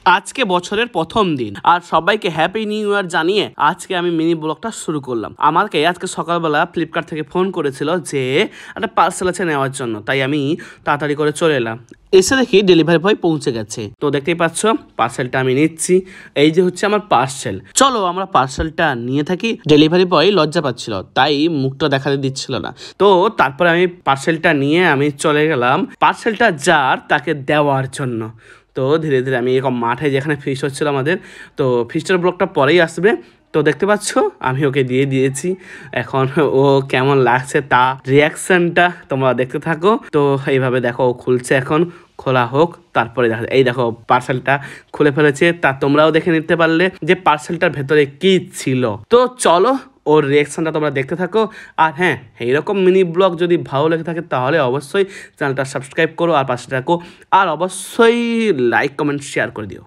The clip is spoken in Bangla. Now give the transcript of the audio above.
আজকে বছরের প্রথম দিন আর সবাইকে হ্যাপি নিউ ইয়ার জানিয়ে আজকে আমি মিনি ব্লগটা শুরু করলাম। আমাকে আজকে সকালবেলা ফ্লিপকার্ট থেকে ফোন করেছিল যে একটা পার্সেল আছে নেওয়ার জন্য, তাই আমি তাড়াতাড়ি করে চলে এলাম। এসে দেখি ডেলিভারি বয় পৌঁছে গেছে। তো দেখতেই পাচ্ছ পার্সেলটা আমি নিচ্ছি। এই যে হচ্ছে আমার পার্সেল, চলো আমরা পার্সেলটা নিয়ে থাকি। ডেলিভারি বয় লজ্জা পাচ্ছিল, তাই মুখটা দেখাতে দিচ্ছিল না। তো তারপরে আমি পার্সেলটা নিয়ে আমি চলে গেলাম পার্সেলটা যার তাকে দেওয়ার জন্য। তো ধীরে ধীরে আমি এরকম মাঠে যেখানে ফিস্ট হচ্ছিল আমাদের, তো ফিস্টের ব্লগটা পরেই আসবে। তো দেখতে পাচ্ছ আমি ওকে দিয়ে দিয়েছি। এখন ও কেমন লাগছে তা রিয়াকশনটা তোমরা দেখতে থাকো। তো এইভাবে দেখো ও খুলছে, এখন খোলা হোক তারপরে দেখা। এই দেখো পার্সেলটা খুলে ফেলেছে, তা তোমরাও দেখে নিতে পারলে যে পার্সেলটার ভেতরে কি ছিল। তো চলো ওর রিয়াকশনটা তোমরা দেখতে থাকো। আর হ্যাঁ, এইরকম মিনি ব্লগ যদি ভালো লেগে থাকে তাহলে অবশ্যই চ্যানেলটা সাবস্ক্রাইব করো আর পাশে থাকো, আর অবশ্যই লাইক কমেন্ট শেয়ার করে দিও।